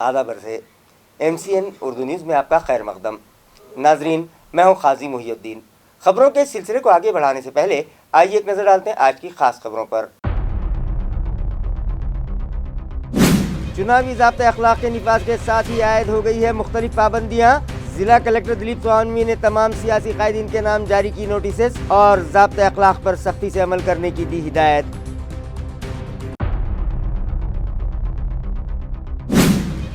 आदाब अर्ज़ MCN Urdu news में आपका खैर मक़दम। नाजरीन, मैं हूँ क़ाज़ी मुहियुद्दीन। खबरों के सिलसिले को आगे बढ़ाने से पहले आइए एक नज़र डालते हैं आज की ख़ास खबरों पर। चुनावी ज़ाब्ते अखलाक के निफाज़ के साथ ही आयद हो गई है मुख्तलिफ पाबंदियाँ। ज़िला कलेक्टर दिलीप स्वामी ने तमाम सियासी कायदीन के नाम जारी की नोटिस और ज़ाब्ते अखलाक पर सख्ती से अमल करने की दी हिदायत।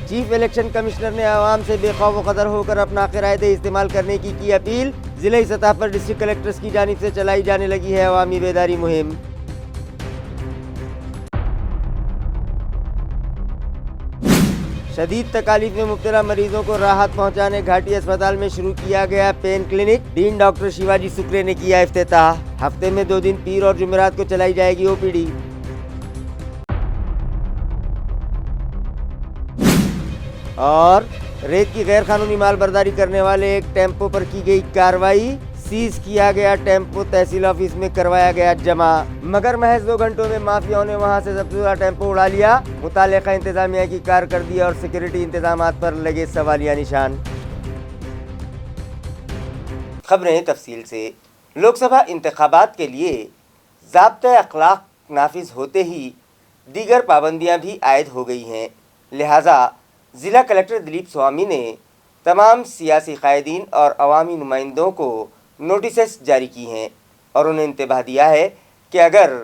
चीफ इलेक्शन कमिश्नर ने आवाम से बेखौफ व क़दर होकर अपना क़रायदे इस्तेमाल करने की अपील। ज़िले सतह पर डिस्ट्रिक्ट कलेक्टर्स की जानिब से चलाई जाने लगी है अवामी बेदारी मुहिम। शदीद तकालीफ में मुब्तला मरीजों को राहत पहुंचाने घाटी अस्पताल में शुरू किया गया pain clinic. Dean doctor Shivaji Shukre ने किया इफ्तिताह। हफ्ते में 2 दिन पीर और जुमेरात को चलाई जाएगी OPD। और रेत की गैर कानूनी माल बर्दारी करने वाले एक टेम्पो पर की गई कार्रवाई। सीज किया गया टेम्पो तहसील ऑफिस में करवाया गया जमा, मगर महज 2 घंटों में माफियाओं ने वहां से जब्त टेम्पो उड़ा लिया। मुतालिका इंतजामिया की कारकर्दगी और सिक्योरिटी इंतजामात पर लगे सवालिया निशान। खबरें तफसील से। लोकसभा इंतखाबात के लिए ज़ाब्ते अखलाक नाफिज होते ही दीगर पाबंदियां भी आयद हो गई हैं। लिहाजा ज़िला कलेक्टर दिलीप स्वामी ने तमाम सियासी कायदीन और अवामी नुमाइंदों को नोटिस जारी की हैं और उन्हें इंतबाह दिया है कि अगर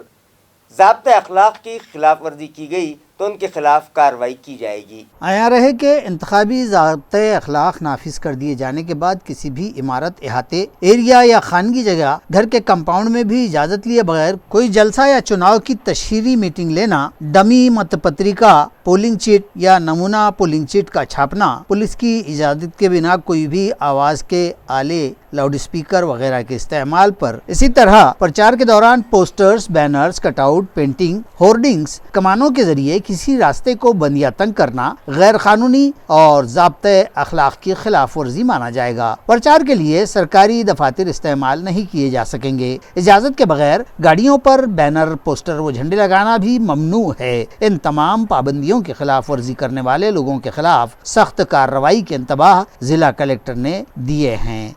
ज़ाब्ते अखलाक की खिलाफ वर्जी की गई तो उनके खिलाफ कार्रवाई की जाएगी। आया रहे कि इंतखाबी ज़ाब्ते अखलाक नाफिज कर दिए जाने के बाद किसी भी इमारत, इहाते, एरिया या खानगी जगह, घर के कंपाउंड में भी इजाज़त लिए बगैर कोई जलसा या चुनाव की तशहीरी मीटिंग लेना, डमी मतपत्रिका, पोलिंग चिट या नमूना पोलिंग चिट का छापना, पुलिस की इजाज़त के बिना कोई भी आवाज़ के आले, लाउड स्पीकर वगैरह के इस्तेमाल पर, इसी तरह प्रचार के दौरान posters, banners, cutout, painting, hoardings, कमानों के जरिए किसी रास्ते को बंद या तंग करना गैर कानूनी और ज़ाब्ते अखलाक की खिलाफ वर्जी माना जाएगा। प्रचार के लिए सरकारी दफातर इस्तेमाल नहीं किए जा सकेंगे। इजाज़त के बगैर गाड़ियों पर बैनर, पोस्टर व झंडे लगाना भी ममनू है। इन तमाम पाबंदियों की खिलाफ वर्जी करने वाले लोगों के खिलाफ सख्त कार्रवाई के इंतबाह जिला कलेक्टर ने दिए हैं।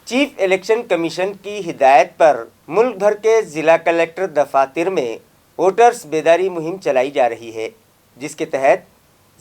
चीफ इलेक्शन कमीशन की हिदायत पर मुल्क भर के ज़िला कलेक्टर दफातर में वोटर्स बेदारी मुहिम चलाई जा रही है, जिसके तहत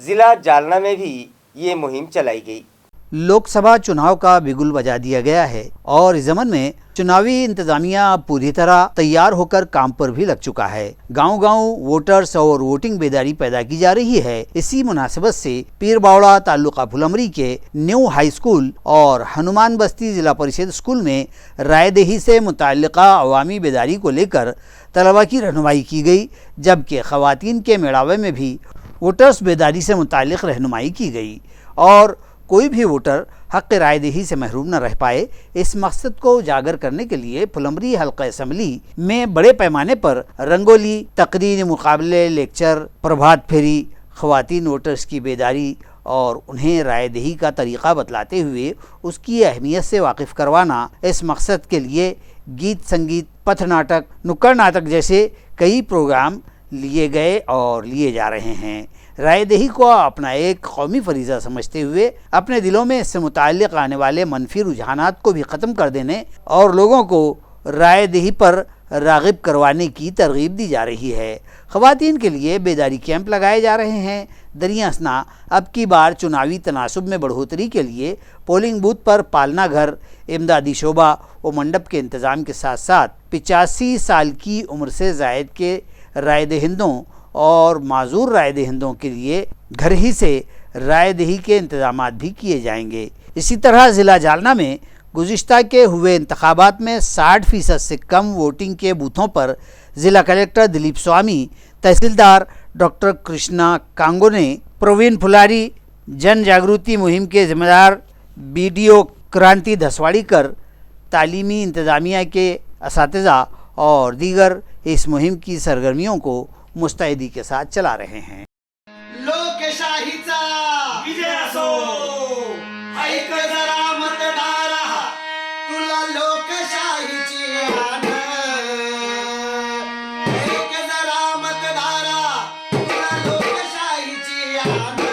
ज़िला जालना में भी ये मुहिम चलाई गई। लोकसभा चुनाव का बिगुल बजा दिया गया है और इस ज़मन में चुनावी इंतजामिया पूरी तरह तैयार होकर काम पर भी लग चुका है। गांव-गांव वोटर्स और वोटिंग बेदारी पैदा की जा रही है। इसी मुनासिबत से पीर बावड़ा ताल्लुका फुलमरी के न्यू हाई स्कूल और हनुमान बस्ती जिला परिषद स्कूल में रायदही से मुताल्लिका अवामी बेदारी को लेकर तलबा की रहनुमाई की गई, जबकि ख़वातीन के मेड़ावे में भी वोटर्स बेदारी से मुताल्लिक रहनुमाई की गई और कोई भी वोटर हक़ रायदही से महरूम न रह पाए, इस मकसद को उजागर करने के लिए फुलमरी हल्का असम्बली में बड़े पैमाने पर रंगोली, तकरीर, मुकाबले, लेक्चर, प्रभात फेरी, ख़वातीन वोटर्स की बेदारी और उन्हें रायदही का तरीक़ा बतलाते हुए उसकी अहमियत से वाकिफ़ करवाना, इस मकसद के लिए गीत संगीत, पथ नाटक, नुक्कड़ नाटक जैसे कई प्रोग्राम लिए गए और लिए जा रहे हैं। रायदही को अपना एक कौमी फरीज़ा समझते हुए अपने दिलों में इससे मुताल्लिक़ आने वाले मनफी रुझानात को भी ख़त्म कर देने और लोगों को रायदही पर राग़िब करवाने की तरगीब दी जा रही है। ख़वातीन के लिए बेदारी कैंप लगाए जा रहे हैं। दरियासना अब की बार चुनावी तनासुब में बढ़ोतरी के लिए पोलिंग बूथ पर पालना घर, इमदादी शोबा व मंडप के इंतज़ाम के साथ साथ 85 साल की उम्र से ज़ायद के रायदहिंदों और माजूर रायदहिंदों के लिए घर ही से रायदही के इंतजामात भी किए जाएंगे। इसी तरह ज़िला जालना में गुज़िश्ता के हुए इंतखाबात में 60% से कम वोटिंग के बूथों पर ज़िला कलेक्टर दिलीप स्वामी, तहसीलदार डॉक्टर कृष्णा कांगो ने, प्रवीण फुलारी, जन जागृति मुहिम के ज़िम्मेदार BDO क्रांति धसवाड़ीकर, तालीमी इंतज़ामिया के असातिज़ा और दीगर इस मुहिम की सरगर्मियों को मुस्तैदी के साथ चला रहे हैं। लोकशाहीचा विजय असो, ऐक जरा मतदारा, तुला लोकशाहीची आन, ऐक जरा मतदारा, तुला लोकशाहीची आन।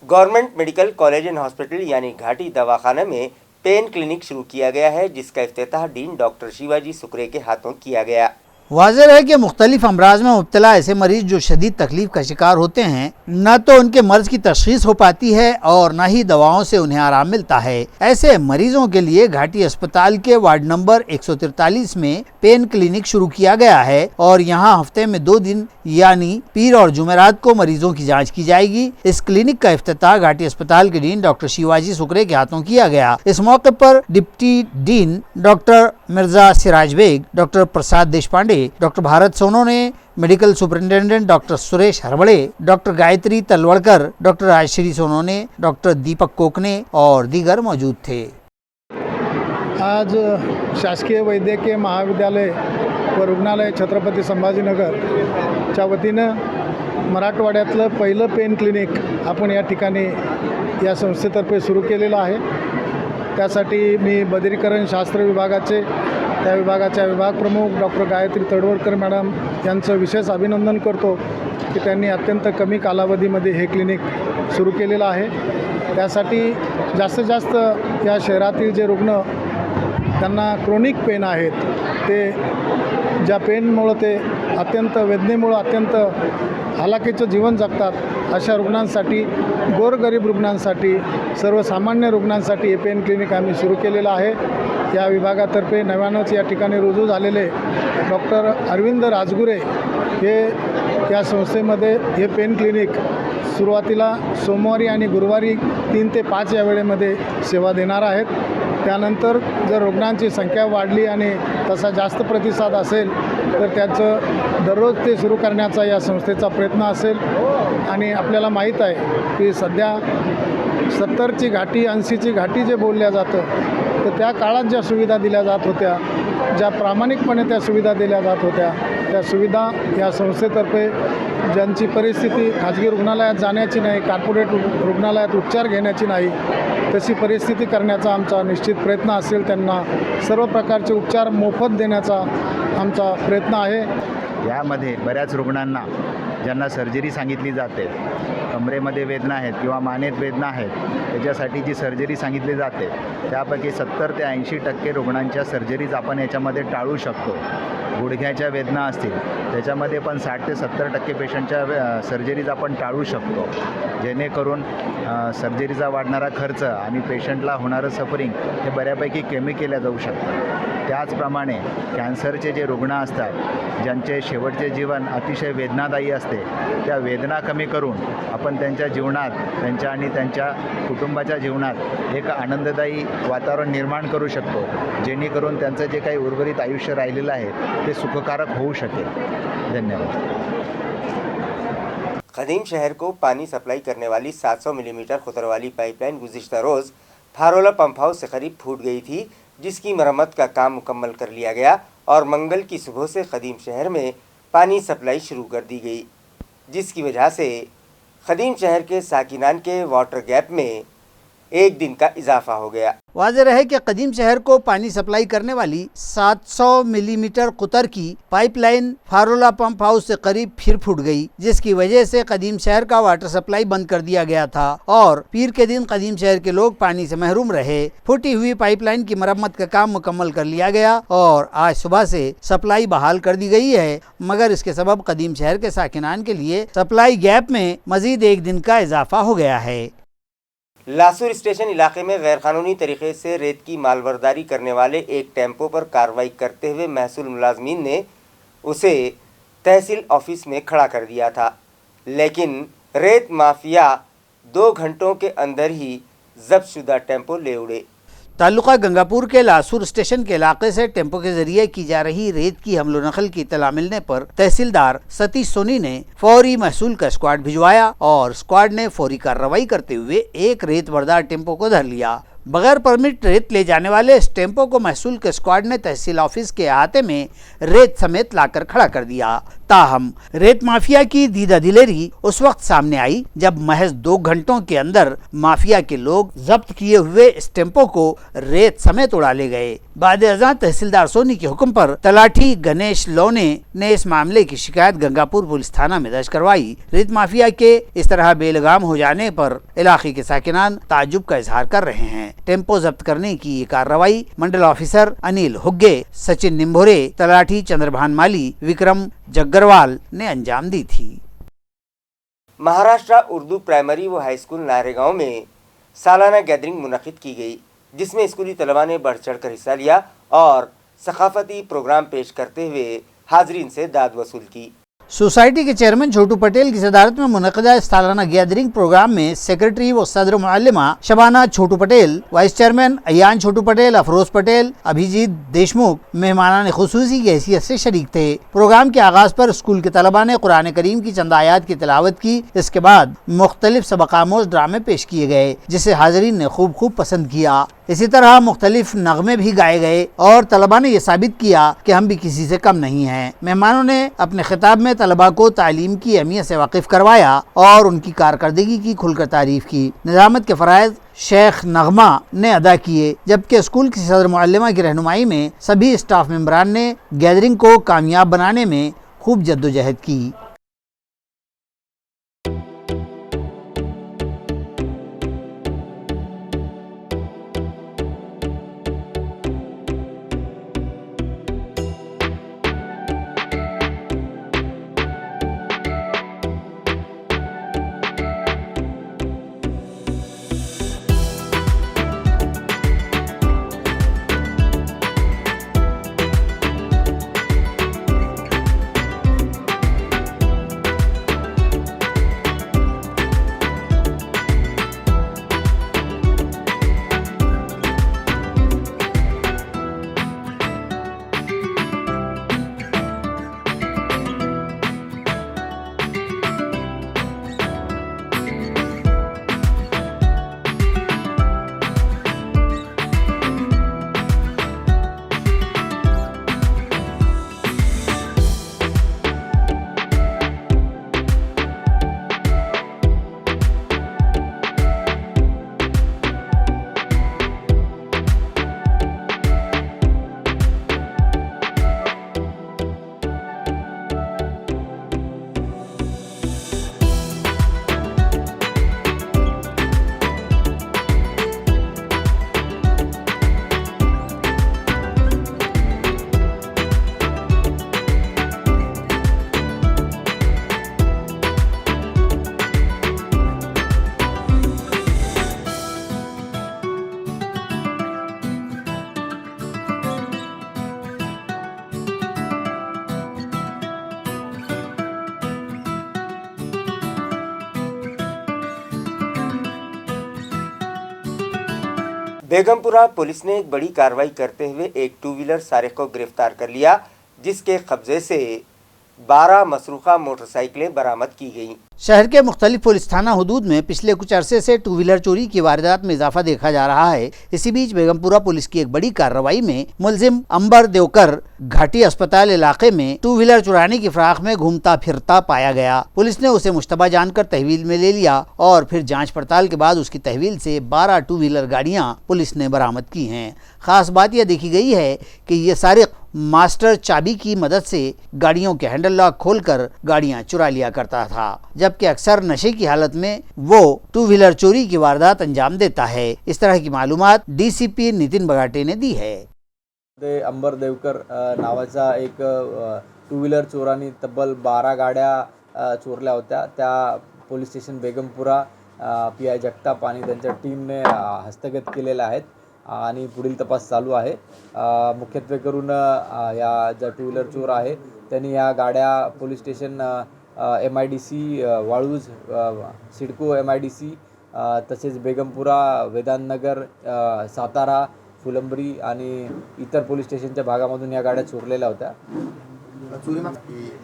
Government medical college and hospital यानी घाटी दवाखाना में पेन क्लिनिक शुरू किया गया है, जिसका इफ्तिताह डीन डॉक्टर शिवाजी सुकरे के हाथों किया गया। वाज़ेह है कि मुख्तलिफ अमराज में मुब्तला ऐसे मरीज जो शदीद तकलीफ का शिकार होते हैं, न तो उनके मर्ज की तशखीस हो पाती है और न ही दवाओं से उन्हें आराम मिलता है। ऐसे मरीजों के लिए घाटी अस्पताल के वार्ड नंबर 143 में पेन क्लिनिक शुरू किया गया है और यहाँ हफ्ते में 2 दिन यानी पीर और जुमेरात को मरीजों की जाँच की जाएगी। इस क्लिनिक का इफ्तिताह घाटी अस्पताल के डीन डॉक्टर शिवाजी सुकरे के हाथों किया गया। इस मौके पर deputy dean doctor Mirza Siraj Baig, doctor Prasad Deshpande, doctor Bharat Sonone, medical superintendent doctor Suresh Harbade, doctor Gayatri Talwadkar, doctor Rajshree Sonone, doctor Deepak Kokne और दीगर मौजूद थे। आज शासकीय वैद्यकीय महाविद्यालय व रुग्णालय छत्रपती संभाजीनगरच्या वतीनं मराठवाड्यातलं पहिलं पेन क्लिनिक आपण या ठिकाणी या संस्थेतर्फे सुरू केलेलं आहे। त्यासाठी मी बदिरीकरण शास्त्र विभागाचे त्या विभागाच्या विभाग प्रमुख डॉक्टर गायत्री तडवळकर मॅडम यांचं विशेष अभिनंदन करतो की त्यांनी अत्यंत कमी कालावधीमध्ये हे क्लिनिक सुरू केलेलं आहे। त्यासाठी जास्तीत जास्त या शहरातील जे रुग्ण त्यांना क्रोनिक पेन आहेत, ते ज्या पेनमुळं ते अत्यंत वेदनेमुळं अत्यंत हालाकीचं जीवन जगतात, अशा रुग्णांसाठी, गोरगरीब रुग्णांसाठी, सर्वसामान्य रुग्णांसाठी हे पेन क्लिनिक आम्ही सुरू केलेलं आहे। या विभागातर्फे नव्यानंच या ठिकाणी रुजू झालेले डॉक्टर अरविंद राजगुरे हे या संस्थेमध्ये हे पेन क्लिनिक सुरुवातीला सोमवारी आणि गुरुवारी 3 ते 5 या वेळेमध्ये सेवा देणार आहेत। त्यानंतर जर रुग्णांची संख्या वाढली आणि तसा जास्त प्रतिसाद असेल तर त्याचं दररोज ते सुरू करण्याचा या संस्थेचा प्रयत्न असेल। आणि आपल्याला माहीत आहे की सध्या 70ची घाटी 80ची घाटी जे बोलल्या जातं, तर त्या काळात ज्या सुविधा दिल्या जात होत्या, ज्या प्रामाणिकपणे त्या सुविधा दिल्या जात होत्या, त्या सुविधा या संस्थेतर्फे ज्यांची परिस्थिती खाजगी रुग्णालयात जाण्याची नाही, कॉर्पोरेट रुग्णालयात उपचार घेण्याची नाही, तशी परिस्थिती करण्याचा आमचा निश्चित प्रयत्न असेल। त्यांना सर्व प्रकारचे उपचार मोफत देण्याचा आमचा प्रयत्न आहे। यामध्ये बऱ्याच रुग्णांना ज्यांना सर्जरी सांगितली जाते, कमरेमध्ये वेदना आहेत किंवा मानेत वेदना आहेत, त्याच्यासाठी जी सर्जरी सांगितली जाते त्यापैकी 70 ते 80% रुग्णांच्या सर्जरीज आपण याच्यामध्ये टाळू शकतो। गुडघ्याच्या वेदना असतील त्याच्यामध्ये पण 60 ते 70% पेशंटच्या सर्जरीज आपण टाळू शकतो, जेणेकरून सर्जरीचा वाढणारा खर्च आणि पेशंटला होणारं सफरिंग हे बऱ्यापैकी कमी केलं जाऊ शकतं। त्याचप्रमाणे कॅन्सरचे जे रुग्ण असतात, ज्यांचे शेवटचे जीवन अतिशय वेदनादायी असते, त्या वेदना कमी करून आपण त्यांच्या जीवनात, त्यांच्या आणि त्यांच्या कुटुंबाच्या जीवनात एक आनंददायी वातावरण निर्माण करू शकतो, जेणेकरून त्यांचं जे काही उर्वरित आयुष्य राहिलेलं आहे ते सुखकारक होऊ शकेल। धन्यवाद। खदीम शहर को पानी सप्लाई करने वाली 700 मिलीमीटर खुतर वाली पाइपलाइन गुज़िश्ता रोज़ फारोला पंप हाउस से करीब फूट गई थी, जिसकी मरम्मत का काम मुकम्मल कर लिया गया और मंगल की सुबह से खदीम शहर में पानी सप्लाई शुरू कर दी गई, जिसकी वजह से खदीम शहर के साकिनान के वाटर गैप में 1 दिन का इजाफा हो गया। वाज़ेह है कि कदीम शहर को पानी सप्लाई करने वाली 700 मिलीमीटर कुतर की पाइपलाइन फारोला पंप हाउस से करीब फिर फूट गई, जिसकी वजह से कदीम शहर का वाटर सप्लाई बंद कर दिया गया था और पीर के दिन कदीम शहर के लोग पानी से महरूम रहे। फूटी हुई पाइपलाइन की मरम्मत का काम मुकम्मल कर लिया गया और आज सुबह से सप्लाई बहाल कर दी गई है, मगर इसके सबब कदीम शहर के साकिनान के लिए सप्लाई गैप में मजीद 1 दिन का इजाफा हो गया है। लासूर स्टेशन इलाके में गैरकानूनी तरीके से रेत की मालबरदारी करने वाले एक टेम्पो पर कार्रवाई करते हुए महसूल मुलाजमीन ने उसे तहसील ऑफिस में खड़ा कर दिया था, लेकिन रेत माफिया 2 घंटों के अंदर ही जब्त शुदा टेम्पो ले उड़े। ताल्लुका गंगापुर के लासूर स्टेशन के इलाके से टेम्पो के जरिए की जा रही रेत की हमलो नकल की इत्तला मिलने पर तहसीलदार सतीश सोनी ने फौरी महसूल का स्क्वाड भिजवाया और स्क्वाड ने फौरी कार्रवाई करते हुए एक रेत बरदार टेम्पो को धर लिया। बगैर परमिट रेत ले जाने वाले इस टेम्पो को महसूल के स्क्वाड ने तहसील ऑफिस के अहाते में रेत समेत लाकर खड़ा कर दिया। ताहम रेत माफिया की दीदा दिलेरी उस वक्त सामने आई जब महज 2 घंटों के अंदर माफिया के लोग जब्त किए हुए इस टेम्पो को रेत समेत उड़ा ले गए। बाद अज़ां तहसीलदार सोनी के हुक्म पर तलाठी गणेश लोने ने इस मामले की शिकायत गंगापुर पुलिस थाना में दर्ज करवाई। रेत माफिया के इस तरह बेलगाम हो जाने पर इलाके के साकिनान ताज्जुब का इजहार कर रहे हैं। टेम्पो जब्त करने की ये कार्रवाई मंडल ऑफिसर अनिल हुग्गे, सचिन निम्भोरे, तलाठी चंद्रभान माली, विक्रम जग्गरवाल ने अंजाम दी थी। महाराष्ट्र उर्दू प्राइमरी व हाई स्कूल नारेगांव में सालाना गैदरिंग मुनक्किद की गई, जिसमें स्कूली तलबा ने बढ़ चढ़ कर हिस्सा लिया और सकाफती प्रोग्राम पेश करते हुए हाजरीन से दाद वसूल की। सोसाइटी के चेयरमैन छोटू पटेल की सदारत में मुनक़दा सालाना गैदरिंग प्रोग्राम में सेक्रेटरी व सदर मुअल्लिमा शबाना छोटू पटेल, वाइस चेयरमैन अयान छोटू पटेल, अफरोज पटेल, अभिजीत देशमुख मेहमानान खुसूसी की हैसियत से शरीक थे। प्रोग्राम के आगाज पर स्कूल के तलबा ने कुरान करीम की चंद आयात की तिलावत की। इसके बाद मुख्तलिफ सबक-आमोज़ ड्रामे पेश किए गए, जिसे हाजरीन ने खूब पसंद किया। इसी तरह मुख्तलिफ नगमे भी गाए गए और तलबा ने यह साबित किया कि हम भी किसी से कम नहीं हैं। मेहमानों ने अपने खिताब में तलबा को तालीम की अहमियत से वाकिफ करवाया और उनकी कारकर्दगी की खुलकर तारीफ की। निज़ामत के फ़राइज़ शेख नगमा ने अदा किए, जबकि स्कूल की सदर मुअल्लिमा की रहनुमाई में सभी स्टाफ मेंबरान ने गैदरिंग को कामयाब बनाने में खूब जद्दोजहद की। बेगमपुरा पुलिस ने एक बड़ी कार्रवाई करते हुए एक 2 व्हीलर सारिक को गिरफ्तार कर लिया, जिसके कब्जे से 12 मसरूखा मोटरसाइकिलें बरामद की गईं। शहर के मुख्तलिफ पुलिस थाना हदूद में पिछले कुछ अरसे से 2 व्हीलर चोरी की वारदात में इजाफा देखा जा रहा है। इसी बीच बेगमपुरा पुलिस की एक बड़ी कार्रवाई में मुलजिम अंबर देवकर घाटी अस्पताल इलाके में 2 व्हीलर चुराने की फिराक में घूमता फिरता पाया गया। पुलिस ने उसे मुश्तबा जानकर तहवील में ले लिया और फिर जांच पड़ताल के बाद उसकी तहवील से 12 2 व्हीलर गाड़ियां पुलिस ने बरामद की हैं। खास बात यह देखी गई है कि ये सारिक मास्टर चाबी की मदद से गाड़ियों के हैंडल लॉक खोलकर गाड़ियां चुरा लिया करता था, जबकि अक्सर नशे की हालत में वो 2 व्हीलर चोरी की वारदात अंजाम देता है। इस तरह की मालूमात डीसीपी नितिन बगाटे ने दी है। अंबर देवकर नावाचा एक 2 व्हीलर चोरांनी तब्बल 12 गाड्या चोरल्या होत्या। त्या police station Begumpura PI Jagtap आणि त्यांच्या टीमने हस्तगत केलेल्या आहेत आणि पुढील तपास चालू आहे। मुख्यत्वे करून या ज्या 2 व्हीलर चोर आहे त्यांनी या गाड्या police station MIDC Waluj, CIDCO MIDC तसेच बेगमपुरा, वेदांतनगर, सातारा, फुलंब्री आणि इतर पोलीस स्टेशनच्या भागामधून या गाड्या चोरलेल्या होत्या।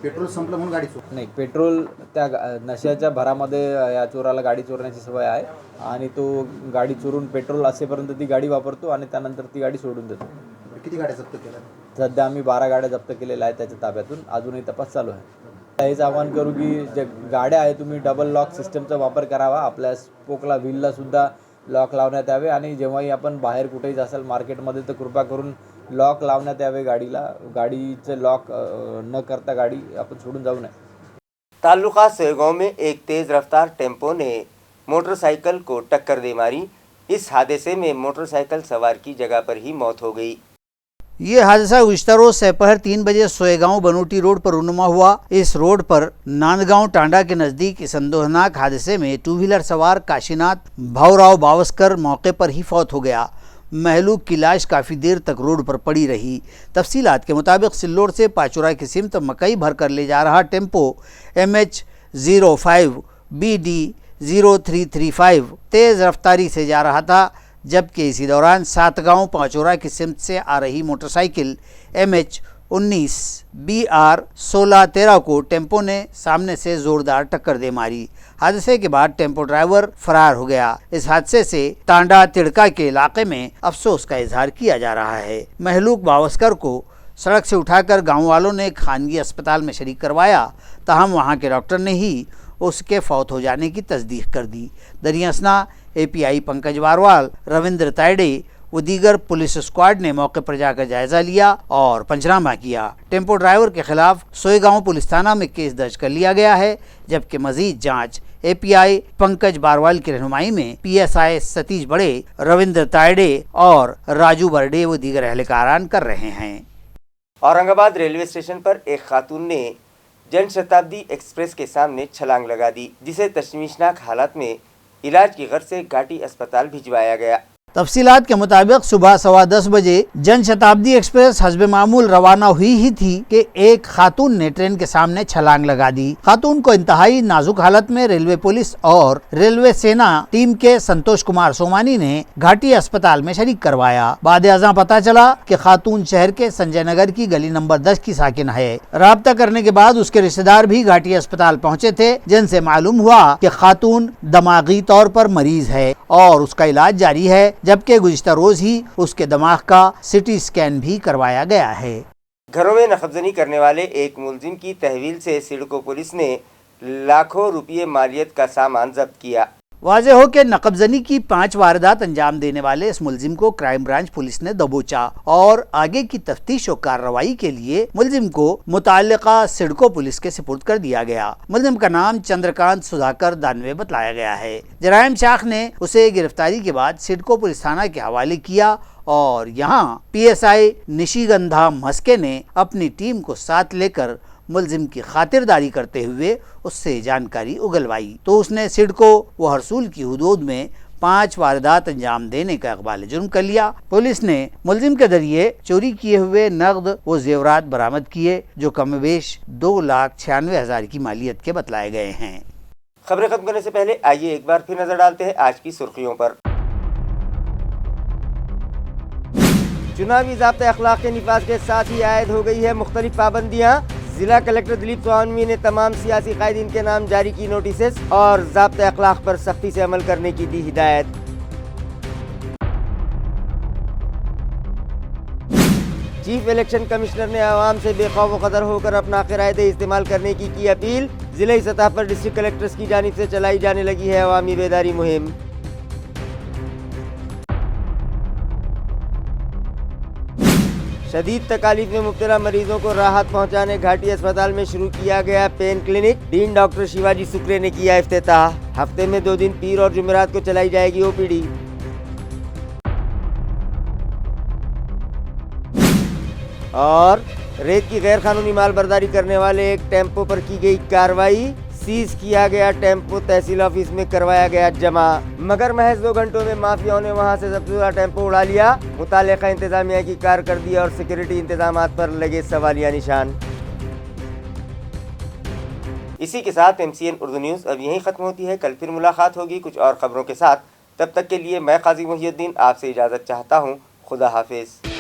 पेट्रोल संपलं म्हणून गाडी चोरी? नाही, पेट्रोल त्या नशेच्या भरामध्ये या चोराला गाडी चोरण्याची सवय आहे आणि तो गाडी चोरून पेट्रोल असेपर्यंत ती गाडी वापरतो आणि त्यानंतर ती गाडी सोडून देतो. किती गाड्या जप्त केल्या? सध्या आम्ही 12 गाड्या जप्त केलेल्या आहेत त्याच्या ताब्यातून. अजूनही तपास चालू आहे. हेच आवाहन करू की जे गाड्या आहे तुम्ही डबल लॉक सिस्टमचा वापर करावा. आपल्या स्पोकला व्हीललासुद्धा लॉक लावण्यात यावे आणि जेव्हाही आपण बाहेर कुठेही असाल मार्केटमध्ये तर कृपा करून लॉक लावण्यात यावे गाडीला. गाडीचं लॉक न करता गाडी आपण सोडून जाऊ नये. ताल्लुका सोयगांव में एक तेज़ रफ्तार टेम्पो ने मोटरसाइकिल को टक्कर दे मारी। इस हादसे में मोटरसाइकिल सवार की जगह पर ही मौत हो गई। ये हादसा गुज़िश्ता रोज दोपहर 3 बजे सोयगांव बनूटी रोड पर रूनुमा हुआ। इस रोड पर नांदगांव टांडा के नज़दीक इस अंदोहनाक हादसे में 2 व्हीलर सवार काशीनाथ भावराव बावस्कर मौके पर ही फौत हो गया। महलूक की लाश काफ़ी देर तक रोड पर पड़ी रही। तफसीलात के मुताबिक सिल्लोड से पाचुरा की सिमत मकई भर कर ले जा रहा टेम्पो MH05 BD 0335 तेज़ रफ्तारी से जा रहा था, जबकि इसी दौरान सातगांव पाचोरा की सिमत से आ रही मोटरसाइकिल MH19 BR 1613 को टेम्पो ने सामने से ज़ोरदार टक्कर दे मारी। हादसे के बाद टेम्पो ड्राइवर फरार हो गया। इस हादसे से टांडा तिड़का के इलाके में अफसोस का इजहार किया जा रहा है। महलूक बावस्कर को सड़क से उठाकर गांव वालों ने खानगी अस्पताल में शरीक करवाया, ताहम वहां के डॉक्टर ने ही उसके फौत हो जाने की तस्दीक कर दी। दरियासना API पंकज बारवाल, रविंद्र तायडे व दीगर पुलिस स्क्वाड ने मौके पर जाकर जायजा लिया और पंचनामा किया। टेम्पो ड्राइवर के खिलाफ सोयगांव पुलिस थाना में केस दर्ज कर लिया गया है, जबकि मजीद जांच API पंकज बारवाल की रहनुमाई में PSI सतीश बड़े, रविंद्र तायडे और राजू बरडे व दीगर एहलकारान कर रहे हैं। औरंगाबाद रेलवे स्टेशन पर एक खातून ने जन शताब्दी एक्सप्रेस के सामने छलांग लगा दी, जिसे तशवीशनाक हालत में इलाज की गर्ज से घाटी अस्पताल भिजवाया गया। तफसीलात के मुताबिक सुबह 10:15 बजे जन शताब्दी एक्सप्रेस हस्बे मामूल रवाना हुई ही थी कि एक खातून ने ट्रेन के सामने छलांग लगा दी। खातून को इंतहाई नाजुक हालत में रेलवे पुलिस और रेलवे सेना टीम के संतोष कुमार सोमानी ने घाटी अस्पताल में शरीक करवाया। बाद अज़ां पता चला कि खातून शहर के संजय नगर की गली नंबर 10 की साकिन है। राब्ता करने के बाद उसके रिश्तेदार भी घाटी अस्पताल पहुँचे थे, जिनसे मालूम हुआ कि खातून दिमागी तौर पर मरीज है और उसका इलाज जारी है, जबकि गुज़िश्ता रोज ही उसके दिमाग का CT स्कैन भी करवाया गया है। घरों में नखबजनी करने वाले एक मुलजिम की तहवील से सिडको पुलिस ने लाखों रुपये मालियत का सामान जब्त किया। वाज़े हो कि नकबजनी की 5 वारदात अंजाम देने वाले इस मुलजिम को क्राइम ब्रांच पुलिस ने दबोचा और आगे की तफ्तीश और कार्रवाई के लिए मुलजिम को मुताल्लिका सिडको पुलिस के सुपुर्द कर दिया गया। मुलजिम का नाम चंद्रकांत सुधाकर दानवे बतलाया गया है। जराइम शाख ने उसे गिरफ्तारी के बाद सिडको पुलिस थाना के हवाले किया और यहाँ PSI निशिगंधा मस्के ने अपनी टीम को साथ लेकर मुलजिम की खातिरदारी करते हुए उससे जानकारी उगलवाई, तो उसने सिडको व हरसूल की हुदूद में 5 वारदात अंजाम देने का इकबाल जुर्म कर लिया। पुलिस ने मुलजिम के जरिए चोरी किए हुए नकद व जेवरात बरामद किए, जो कमोबेश 2,96,000 की मालियत के बतलाए गए हैं। खबरें खत्म करने से पहले आइए एक बार फिर नजर डालते हैं आज की सुर्खियों पर। चुनावी ज़ाब्ता अखलाक के निफाज के साथ ही आयद हो गई है मुख्तलिफ पाबंदियाँ। जिला कलेक्टर दिलीप स्वामी ने तमाम सियासी कायदीन के नाम जारी की नोटिस और ज़ाब्ता अखलाक पर सख्ती से अमल करने की दी हिदायत। चीफ इलेक्शन कमिश्नर ने आवाम से बेखौफ कदर होकर अपना क़िराए इस्तेमाल करने की अपील। ज़िले सतह पर डिस्ट्रिक्ट कलेक्टर्स की जानिब से चलाई जाने लगी है अवामी बेदारी मुहिम। शदीद तकालीफ में मुब्तला मरीजों को राहत पहुंचाने घाटी अस्पताल में शुरू किया गया pain clinic. Dean doctor Shivaji Sukre ने किया इफ्तिताह। हफ्ते में 2 दिन पीर और जुमेरात को चलाई जाएगी OPD। और रेत की गैर कानूनी माल बर्दारी करने वाले एक टेम्पो पर की गई कार्रवाई। सीज किया गया टेम्पो तहसील ऑफिस में करवाया गया जमा, मगर महज 2 घंटों में माफियाओं ने वहां से ज़ब्तशुदा टेम्पो उड़ा लिया। मुताल्लिका इंतजामिया की कारकर्दगी और सिक्योरिटी इंतजामात पर लगे सवालिया निशान। इसी के साथ MCN उर्दू न्यूज़ अब यहीं ख़त्म होती है। कल फिर मुलाकात होगी कुछ और ख़बरों के साथ। तब तक के लिए मैं काजी मुहियुद्दीन आपसे इजाज़त चाहता हूँ। खुदा हाफिज़।